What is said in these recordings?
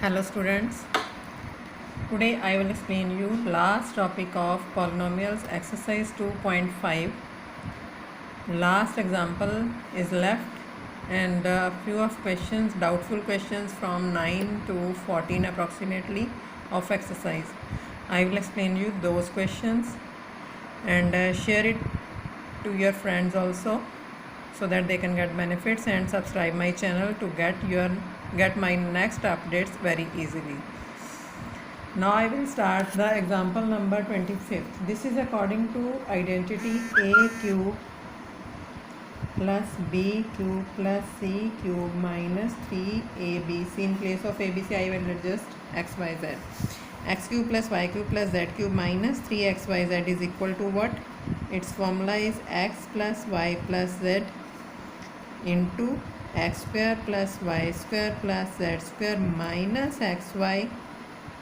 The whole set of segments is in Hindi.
Hello students, today I will explain you last topic of polynomials exercise 2.5. Last example is left and a few of questions, doubtful questions from 9 to 14 approximately of exercise. I will explain you those questions and share it to your friends also so that they can get benefits, and subscribe my channel to get my next updates very easily. Now I will start the example number 25th. This is according to identity a cube plus b cube plus c cube minus 3abc. In place of abc I will adjust xyz. X cube plus y cube plus z cube minus 3xyz is equal to what? Its formula is x plus y plus z into x square plus y square plus z square minus xy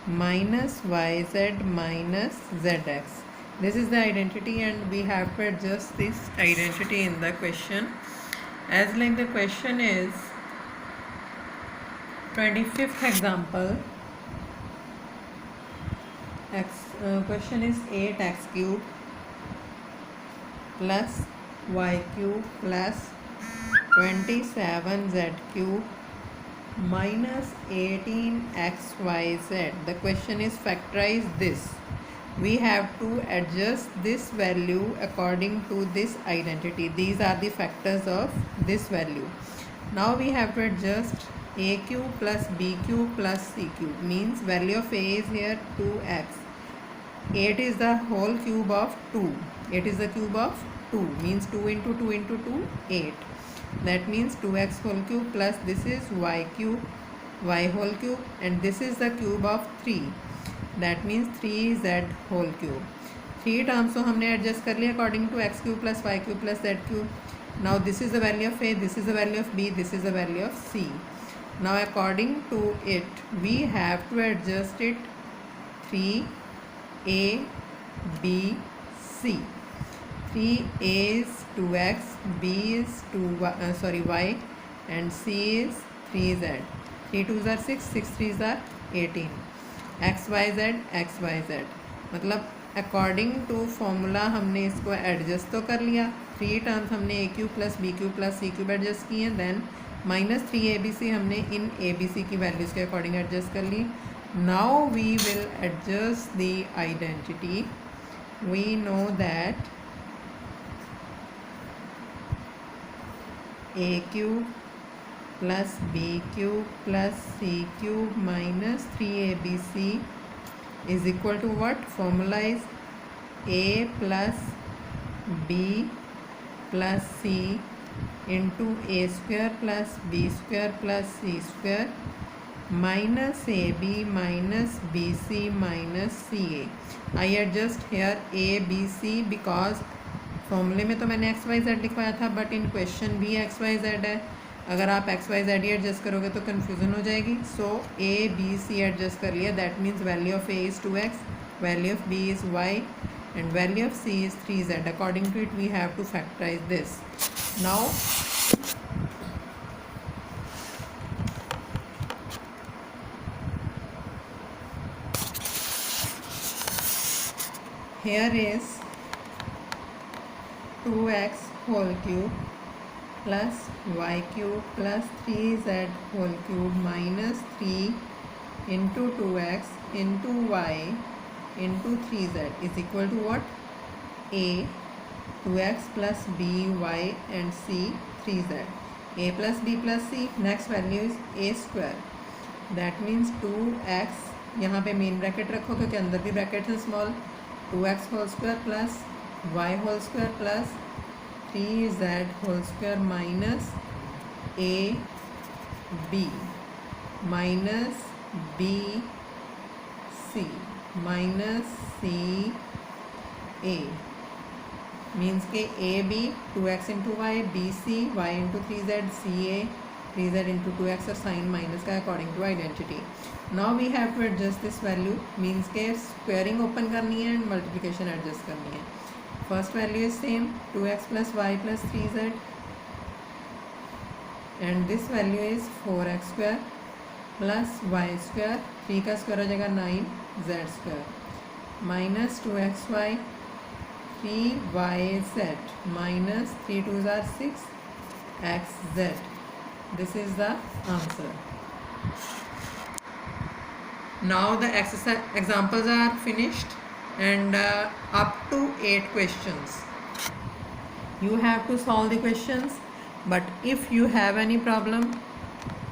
minus yz minus zx. This is the identity and we have to adjust this identity in the question. As like the question is 25th example, question is 8x cube plus y cube plus 27z cube minus 18xyz. The question is factorize this. We have to adjust this value according to this identity. These are the factors of this value. Now we have to adjust a cube plus b cube plus c cube, means value of a is here 2x. 8 is the whole cube of 2. 8 is the cube of 2, means 2 into 2 into 2, 8. That means 2x whole cube plus this is y cube, y whole cube, and this is the cube of 3. That means 3z whole cube. 3 terms so हमने adjust कर लिया according to x cube plus y cube plus z cube. Now this is the value of a, this is the value of b, this is the value of c. Now according to it we have to adjust it 3a b c. 3a is 2x, b is y, and c is 3z. 3 2s are 6, 6 3s are 18. xyz मतलब अकॉर्डिंग टू फॉर्मूला हमने इसको एडजस्ट तो कर लिया. 3 टर्म्स हमने a cube plus B cube plus C cube adjust किए हैं. देन माइनस 3abc हमने इन abc की वैल्यूज़ के अकॉर्डिंग एडजस्ट कर ली. Now we will adjust the identity. We know that a cube plus b cube plus c cube minus 3abc is equal to what? Formula is a plus b plus c into a square plus b square plus c square minus ab minus bc minus ca. I adjust here a b c because फॉर्मूले में तो मैंने एक्स वाई जेड लिखवाया था, बट इन क्वेश्चन भी एक्स वाई जेड है. अगर आप एक्स वाई जेड ही एडजस्ट करोगे तो कन्फ्यूज़न हो जाएगी. सो ए बी सी एडजस्ट कर लिया. That means value of A is 2x, value of B is y, and value of C is 3z. According to it we have to factorise this. Now here is 2x whole cube plus y cube plus 3z whole cube minus 3 into 2x into y into 3z is equal to what? A 2x plus b y and c 3z. A plus b plus c. Next value is a square. That means 2x, यहाँ पे मेन ब्रैकेट रखो क्योंकि अंदर भी ब्रैकेट है small. 2x whole square plus y whole square plus 3z whole square minus a b minus b c minus c a means के a b 2x into y, b c y into 3z, c a 3z into 2x और साइन माइनस का according to identity. Now we have to adjust this value. Means के स्क्वेयरिंग ओपन करनी है एंड मल्टीप्लिकेशन एडजस्ट करनी है. First value is same, 2x plus y plus 3z, and this value is 4x square plus Y square, 3 का स्क्वायर हो जाएगा 9 Z square, minus 2xy 3yz minus 3 2s are 6xz. This is the answer. Now the exercise examples are finished and up to 8 questions. You have to solve the questions, but if you have any problem,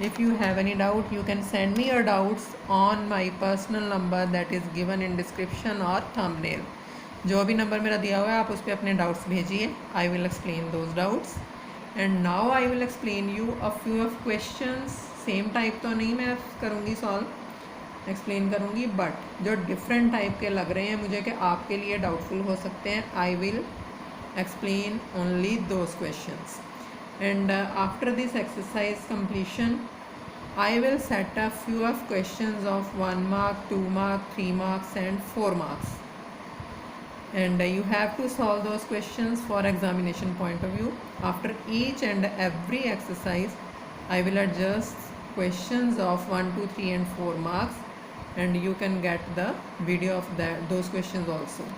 if you have any doubt, you can send me your doubts on my personal number that is given in description or thumbnail. जो भी नंबर मेरा दिया हुआ है आप उस पर अपने डाउट्स भेजिए. I will explain those doubts and now I will explain you a few of questions. Same type तो नहीं मैं करूँगी सॉल्व, एक्सप्लेन करूँगी, बट जो डिफरेंट टाइप के लग रहे हैं मुझे कि आपके लिए डाउटफुल हो सकते हैं, I will explain only those questions. And after this exercise completion, I will set a few of questions of 1 mark, 2 mark, 3 marks and 4 marks. And you have to solve those questions for examination point of view. After each and every exercise, I will adjust questions of 1, 2, 3 and 4 marks, and you can get the video of those questions also.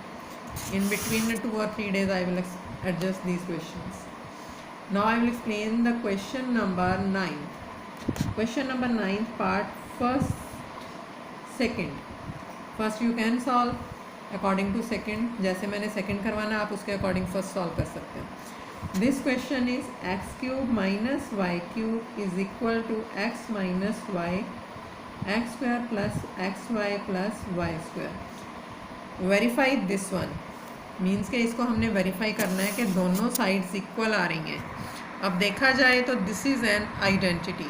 In between 2 or 3 days I will adjust these questions. Now I will explain the question number 9. Question number 9 part first, second. First you can solve according to second. जैसे मैंने second करवाना आप उसके according first solve कर सकते हैं. This question is x cube minus y cube is equal to x minus y x square plus xy plus y square. Verify this one means के इसको हमने वेरीफाई करना है कि दोनों साइड्स इक्वल आ रही हैं. अब देखा जाए तो this is an identity.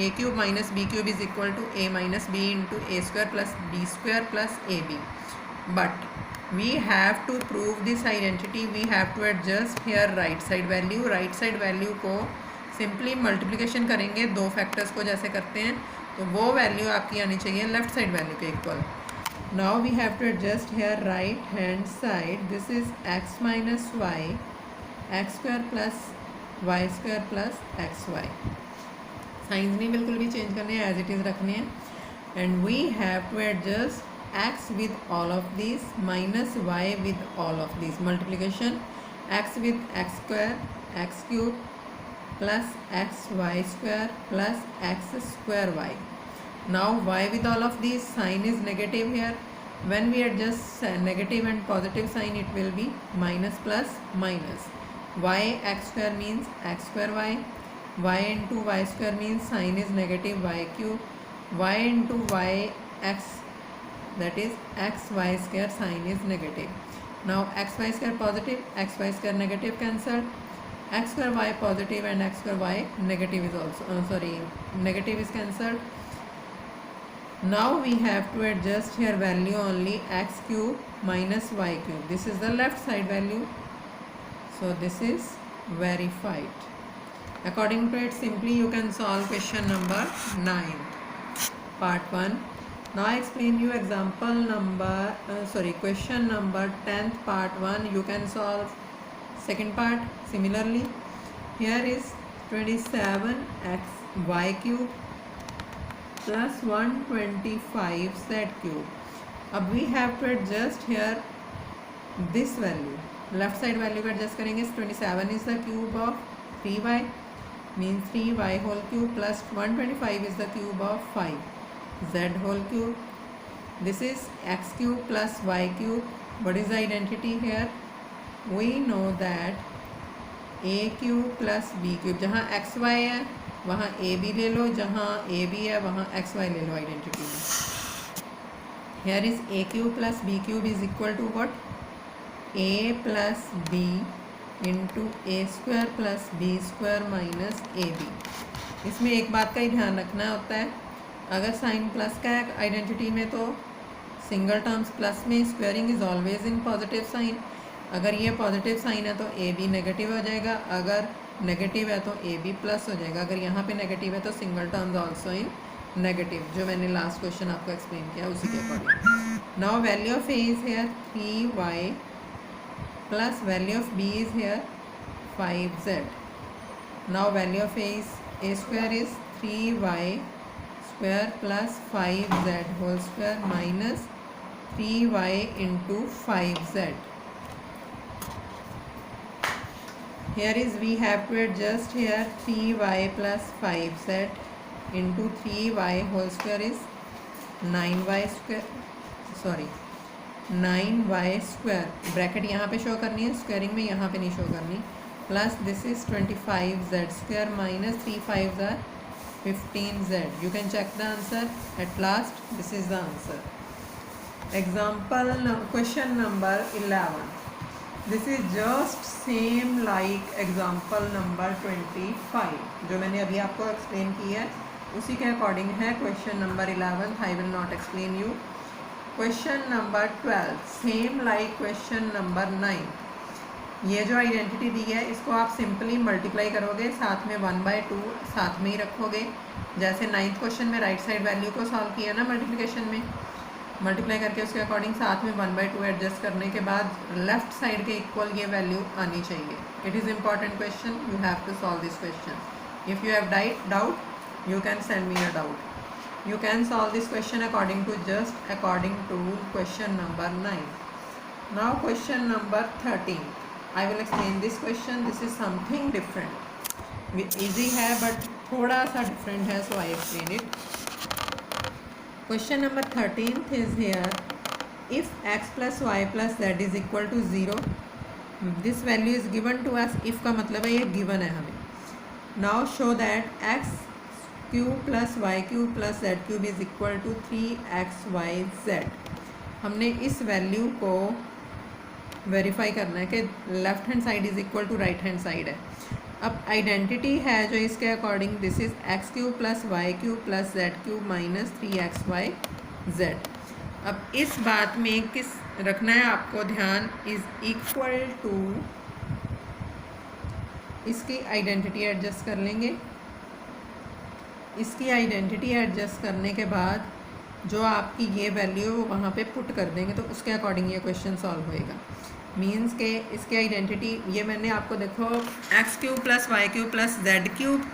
A cube minus B cube is equal to A minus B into A square plus B square plus A B. But we have to prove this identity. We have to adjust here right side value. Right side value को सिंपली मल्टीप्लिकेशन करेंगे दो फैक्टर्स को जैसे करते हैं, तो वो वैल्यू आपकी आनी चाहिए लेफ्ट साइड वैल्यू के equal. Now we have to adjust here right hand side. This is x minus y x square plus y square plus xy. Science नहीं बिल्कुल भी चेंज करने हैं, एज इट इज़ रखने हैं. And we have to adjust x with all of these minus y with all of these. Multiplication x with x square x cube plus xy square plus x square y. Now y with all of these, sign is negative here. When we adjust negative and positive sign, it will be minus plus minus. Y x square means x square y. Y into y square means sign is negative y cube. Y into y x, that is x y square, sign is negative. Now x y square positive, x y square negative cancelled. X square y positive and x square y negative is also negative is cancelled. Now we have to adjust here value only x cube minus y cube. This is the left side value, so this is verified. According to it, simply you can solve question number 9 part 1. Now I explain you example number question number 10th part 1. You can solve second part similarly. Here is 27x y cube plus 125 z cube. अब we have to adjust here this value. Left side value को adjust करेंगे. 27 is the cube of 3y means 3y whole cube plus 125 is the cube of 5 z whole cube. This is x cube plus y cube. What is the identity here? We know that a cube plus b cube. जहाँ x y है वहाँ ए बी ले लो, जहाँ ए बी है वहाँ एक्स वाई ले लो आइडेंटिटी में. Here is A cube plus B cube is equal to what? A plus B into A square plus B square minus A B. इसमें एक बात का ही ध्यान रखना होता है, अगर साइन प्लस का है आइडेंटिटी में तो सिंगल टर्म्स प्लस में squaring is always in positive sign. अगर ये पॉजिटिव साइन है तो ए बी नेगेटिव हो जाएगा, अगर नेगेटिव है तो ए बी प्लस हो जाएगा. अगर यहाँ पे नेगेटिव है तो single terms also in negative, जो मैंने लास्ट क्वेश्चन आपको एक्सप्लेन किया उसी के according. Now value of A is here 3y plus value of B is here 5z. Now value of A square is 3y square plus 5z whole square minus 3y into 5z. Here is we have to adjust here 3y plus 5z into 3y whole square is 9y square 9y square. Bracket यहाँ पे शो करनी है, स्क्वायरिंग में यहाँ पे नहीं शो करनी. Plus this is 25z square minus 3 5 are 15z. You can check the answer at last. This is the answer. Example question number 11. This is just same like example number 25 जो मैंने अभी आपको एक्सप्लेन किया है उसी के अकॉर्डिंग है. Question number 11 I will not explain you. Question number 12 same like question number 9. ये जो आइडेंटिटी दी है इसको आप सिंपली मल्टीप्लाई करोगे, साथ में 1/2 साथ में ही रखोगे. जैसे 9th क्वेश्चन में राइट साइड वैल्यू को सॉल्व किया ना मल्टीप्लिकेशन में, मल्टीप्लाई करके उसके अकॉर्डिंग साथ में 1/2 एडजस्ट करने के बाद लेफ्ट साइड के इक्वल ये वैल्यू आनी चाहिए. It is important question. You have to solve this question. If you have doubt you can send me a doubt. You can solve this question according to question number 9. Now question number 13. I will explain this question. This is something different. Easy है but थोड़ा सा different है, so I explain it. Question number 13 is here. If x plus y plus z is equal to 0, this value is given to us. if का मतलब है ये given है हमें. Now show that x cube plus Y cube plus Z cube is equal to 3xyz. हमने इस वैल्यू को वेरीफाई करना है कि left hand side is equal to right hand side है. अब आइडेंटिटी है जो इसके according this is X cube plus Y cube plus Z cube minus 3xyz. अब इस बात में किस रखना है आपको ध्यान, इज़ इक्वल टू, इसकी आइडेंटिटी एडजस्ट कर लेंगे. इसकी आइडेंटिटी एडजस्ट करने के बाद जो आपकी ये वैल्यू वहाँ पे पुट कर देंगे तो उसके अकॉर्डिंग ये क्वेश्चन सॉल्व होएगा. मींस के इसकी आइडेंटिटी ये मैंने आपको देखो X cube plus Y cube plus Z cube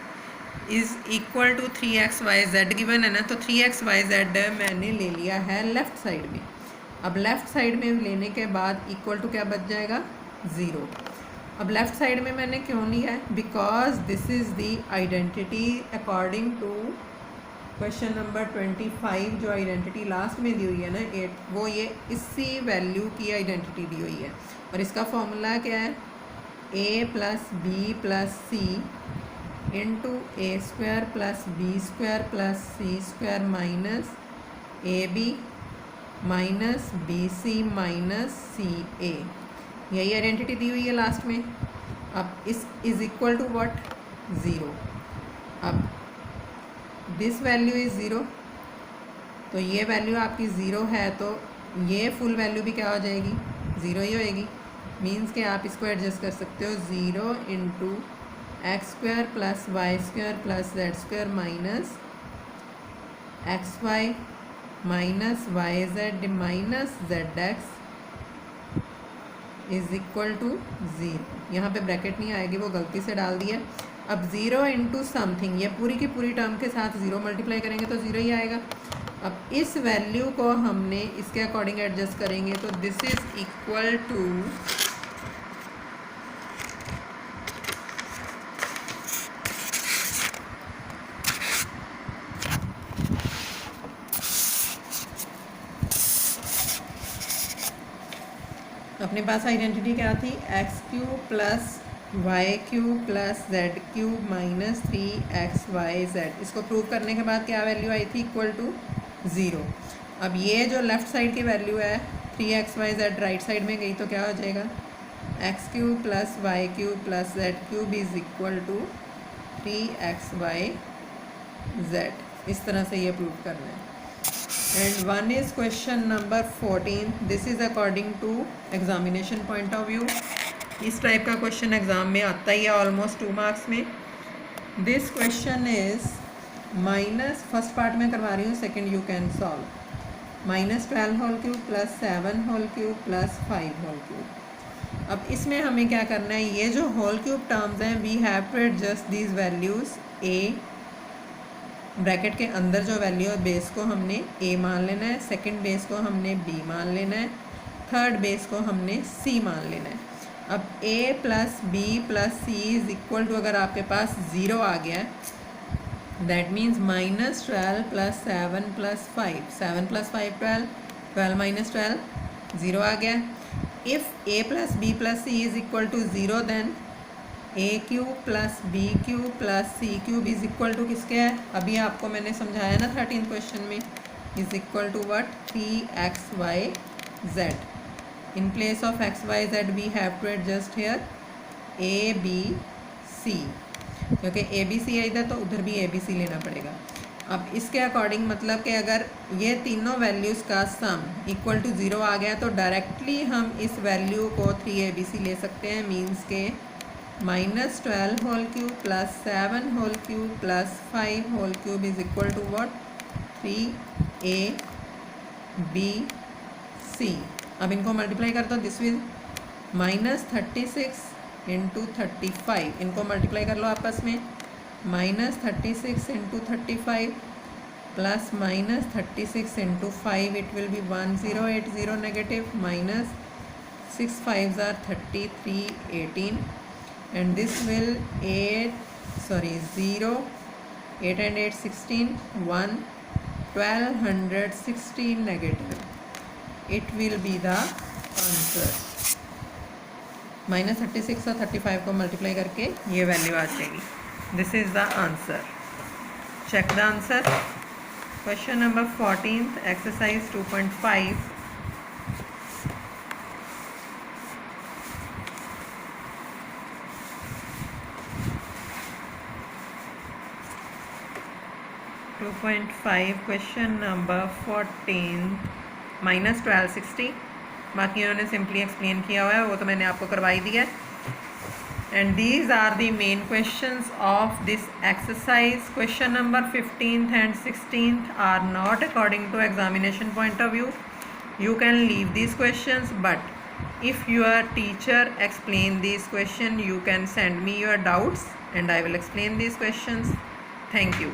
is equal to 3xyz given है ना, तो 3xyz मैंने ले लिया है लेफ़्ट साइड में. अब लेफ़्ट साइड में लेने के बाद इक्वल टू क्या बच जाएगा, 0. अब लेफ़्ट साइड में मैंने क्यों लिया है, because this is the identity according to question number 25. जो आइडेंटिटी लास्ट में दी हुई है ना 8, वो ये इसी वैल्यू की आइडेंटिटी दी हुई है. और इसका फॉर्मूला क्या है, a plus b plus c into A square plus B square plus c square minus A b minus b c minus c a. यही आइडेंटिटी दी हुई है लास्ट में. अब इस इज़ इक्वल टू व्हाट, 0. अब दिस वैल्यू इज़ 0, तो ये वैल्यू आपकी 0 है तो ये फुल वैल्यू भी क्या हो जाएगी, 0 ही होएगी. मीन्स कि आप इसको एडजस्ट कर सकते हो 0 into X square plus Y square plus Z square minus X Y minus Y Z minus Z X is equal to 0. यहाँ पे ब्रैकेट नहीं आएगी, वो गलती से डाल दिया. अब 0 इंटू समथिंग, ये पूरी की पूरी टर्म के साथ 0 मल्टीप्लाई करेंगे तो 0 ही आएगा. अब इस वैल्यू को हमने इसके अकॉर्डिंग एडजस्ट करेंगे तो दिस इज़ इक्वल टू अपने पास आइडेंटिटी क्या थी, X cube plus Y cube plus Z cube minus 3xyz. इसको प्रूव करने के बाद क्या वैल्यू आई थी, इक्वल टू 0. अब ये जो लेफ़्ट साइड की वैल्यू है 3xyz राइट साइड में गई तो क्या हो जाएगा, X cube plus Y cube plus Z cube is equal to 3xyz. इस तरह से ये प्रूव करना है. And one is question number 14. This is according to examination point of view. इस टाइप का क्वेश्चन एग्ज़ाम में आता ही है ऑलमोस्ट 2 मार्क्स में. This question is minus, first part में करवा रही हूँ, second you can solve. -12 whole cube plus 7 whole cube plus 5 whole cube. अब इसमें हमें क्या करना है, ये जो होल क्यूब टर्म्स हैं we have to adjust these values a bracket के अंदर जो वैल्यू है बेस को हमने a मान लेना है, सेकंड बेस को हमने b मान लेना है, थर्ड बेस को हमने c मान लेना है। अब a plus b plus c is equal to, अगर आपके पास 0 आ गया है that means -12 plus 7 plus 5, 7 plus 5 12, 12 minus 12 0 आ गया। If a plus b plus c is equal to 0 then A cube plus B cube plus C cube is equal to किसके है, अभी आपको मैंने समझाया ना 13th क्वेश्चन में, is equal to what 3xyz। In place of xyz we have to adjust here A B C, क्योंकि ए बी सी है इधर तो उधर भी ए बी सी लेना पड़ेगा। अब इसके अकॉर्डिंग मतलब कि अगर ये तीनों वैल्यूज़ का सम इक्वल टू 0 आ गया तो डायरेक्टली हम इस वैल्यू को 3abc ले सकते हैं, मीन्स के -12 whole cube plus 7 whole cube plus 5 whole cube is equal to what 3abc। अब इनको मल्टीप्लाई कर दो, दिस विल -36 इंटू 35, इनको मल्टीप्लाई कर लो आपस में, -36 into 35 plus -36 into 5 it will be 1080 negative, -6 5s are 33 18 and this will 0 8 and 8 16 1 1216 negative, it will be the answer। -36 और 35 को मल्टीप्लाई करके ये वैल्यू आ जाएगी, this is the answer. Check the answer. Question number 14th exercise 2.5। Question number 14 -1260, बाकी उन्होंने सिंपली एक्सप्लेन किया हुआ है, वो तो मैंने आपको करवाई दिया है। And these are the main questions of this exercise. Question number 15th and 16th are not according to examination point of view, you can leave these questions, but if your teacher explain these questions you can send me your doubts and I will explain these questions. Thank you.